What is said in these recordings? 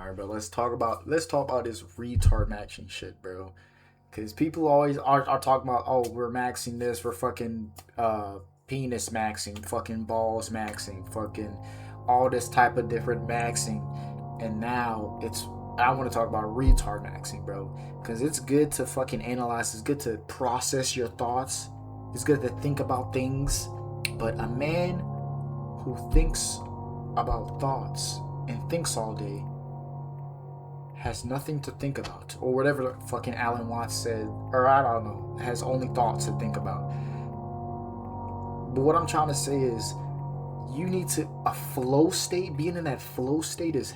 Alright, bro. Let's talk about this retard maxing shit, bro. Because people always are talking about, oh, we're maxing this, we're fucking penis maxing, fucking balls maxing, fucking all this type of different maxing. And now I want to talk about retard maxing, bro. Because it's good to fucking analyze, it's good to process your thoughts, it's good to think about things. But a man who thinks about thoughts and thinks all day has nothing to think about, or whatever fucking Alan Watts said, or I don't know, has only thoughts to think about. But what I'm trying to say is, you need to a flow state. Being in that flow state is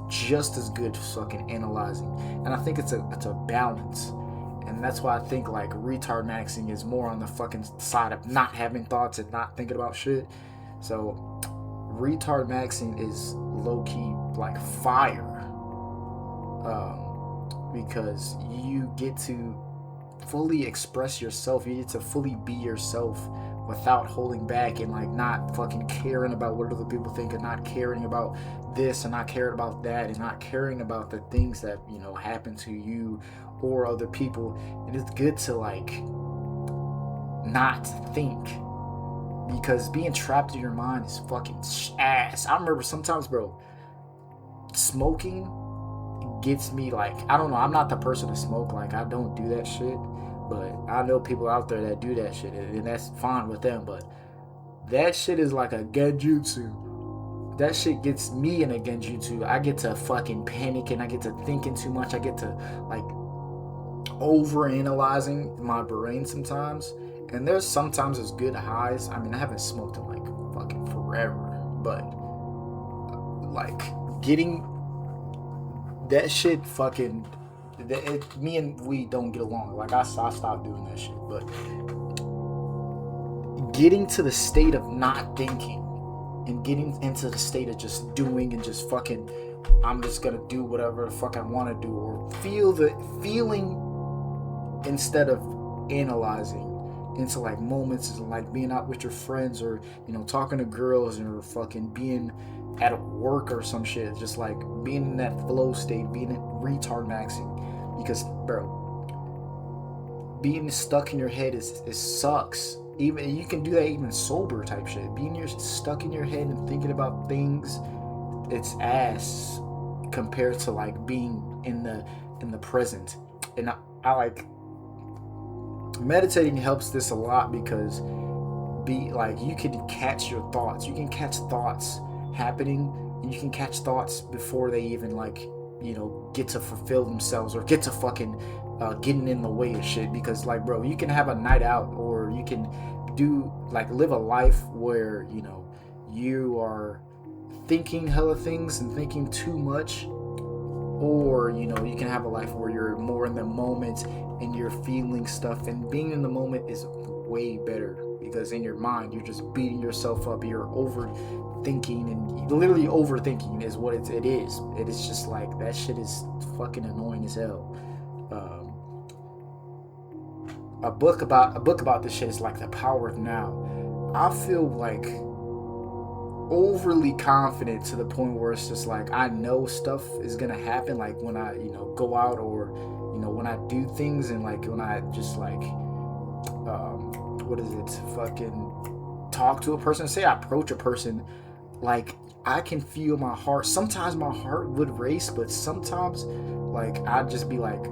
just as good as fucking analyzing, and I think it's a balance, and that's why I think like retard maxing is more on the fucking side of not having thoughts and not thinking about shit. So retard maxing is low key like fire, because you get to fully express yourself. You get to fully be yourself without holding back and like not fucking caring about what other people think, and not caring about this and not caring about that, and not caring about the things that happen to you or other people. And it's good to like not think, because being trapped in your mind is fucking ass. I remember sometimes, bro, smoking gets me like, I don't know, I'm not the person to smoke, like I don't do that shit, but I know people out there that do that shit, and that's fine with them. But that shit is like a genjutsu. That shit gets me in a genjutsu. I get to fucking panic, and I get to thinking too much. I get to like over analyzing my brain sometimes. And there's sometimes there's good highs. I mean, I haven't smoked in like fucking forever, but like getting that shit fucking me and weed don't get along. Like I stopped doing that shit. But getting to the state of not thinking and getting into the state of just doing and just fucking, I'm just gonna do whatever the fuck I want to do, or feel the feeling instead of analyzing, into like moments and like being out with your friends, or talking to girls, or fucking being at work or some shit, just like being in that flow state, being in retard maxing. Because bro, being stuck in your head is sucks. Even you can do that even sober type shit. Stuck in your head and thinking about things, it's ass compared to like being in the present. And I like meditating helps this a lot, because you can catch your thoughts. You can catch thoughts happening, and you can catch thoughts before they even get to fulfill themselves, or get to fucking getting in the way of shit. Because like, bro, you can have a night out, or you can live a life where you are thinking hella things and thinking too much, or you can have a life where you're more in the moment and you're feeling stuff. And being in the moment is way better, because in your mind you're just beating yourself up, you're overthinking, and literally overthinking is what it is. It is just like, that shit is fucking annoying as hell. A book about this shit is like The Power of Now. I feel like overly confident to the point where it's just like, I know stuff is gonna happen, like when I go out, or when I do things, and like when I just like what is it, fucking talk to a person, say I approach a person, like I can feel my heart. Sometimes my heart would race, but sometimes like I'd just be like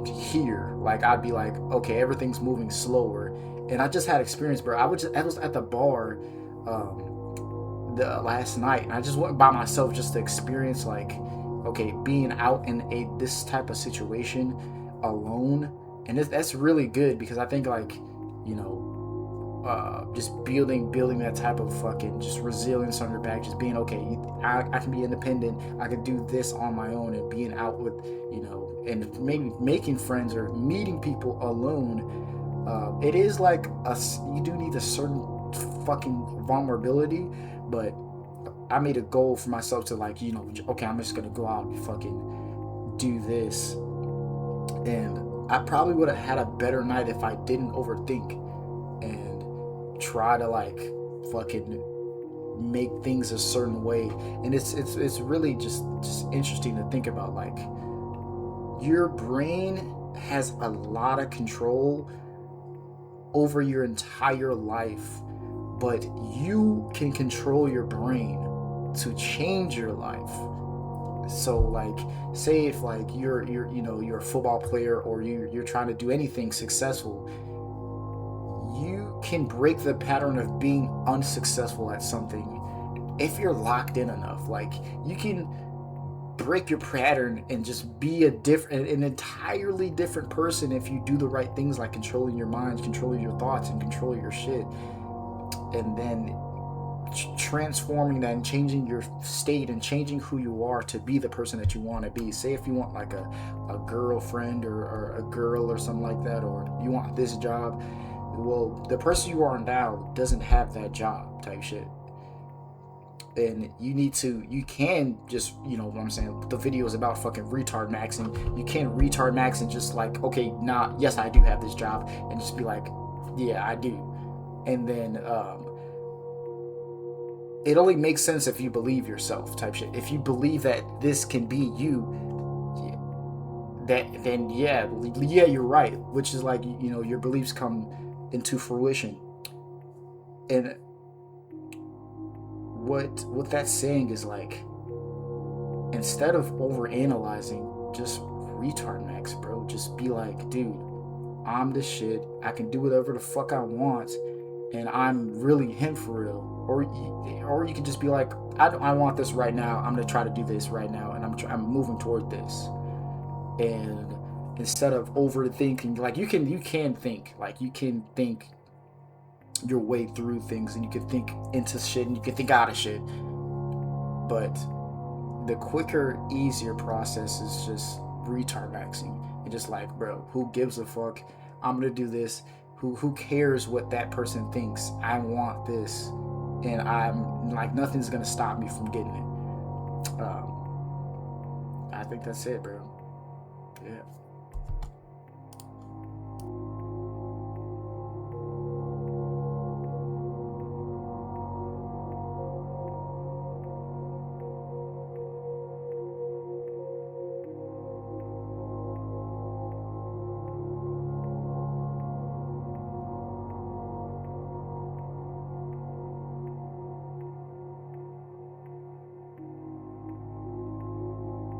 here, like I'd be like, okay, everything's moving slower. And I just had experience, bro. I was at the bar the last night, and I just went by myself just to experience like, okay, being out in this type of situation alone. And that's really good, because I think like just building that type of fucking just resilience on your back, just being okay, I can be independent, I can do this on my own, and being out with and maybe making friends or meeting people alone. It is like you do need a certain fucking vulnerability, but I made a goal for myself to like, okay, I'm just gonna go out and fucking do this. And I probably would have had a better night if I didn't overthink and try to like fucking make things a certain way. And it's really just interesting to think about. Like, your brain has a lot of control over your entire life, but you can control your brain to change your life. So like, say if like you're a football player, or you're trying to do anything successful, you can break the pattern of being unsuccessful at something if you're locked in enough. Like, you can break your pattern and just be an entirely different person if you do the right things, like controlling your mind, controlling your thoughts, and controlling your shit. And then transforming that and changing your state and changing who you are to be the person that you want to be. Say if you want like a girlfriend, or a girl or something like that, or you want this job, well, the person you are now doesn't have that job type shit. And you can just, you know what I'm saying, the video is about fucking retard maxing. You can't retard max and just like, okay, nah, yes, I do have this job, and just be like, yeah, I do. And then it only makes sense if you believe yourself type shit. If you believe that this can be you, then yeah, you're right. Which is like, you know, your beliefs come into fruition. And what that's saying is like, instead of over analyzing, just retard max, bro. Just be like, dude, I'm the shit. I can do whatever the fuck I want, and I'm really him for real. Or you can just be like, I want this right now. I'm gonna try to do this right now, and I'm moving toward this. And instead of overthinking, like, you can think, like, you can think your way through things, and you can think into shit, and you can think out of shit. But the quicker, easier process is just retard maxing. And just like, bro, who gives a fuck? I'm gonna do this. Who cares what that person thinks? I want this, and I'm like, nothing's gonna stop me from getting it. I think that's it, bro. Yeah.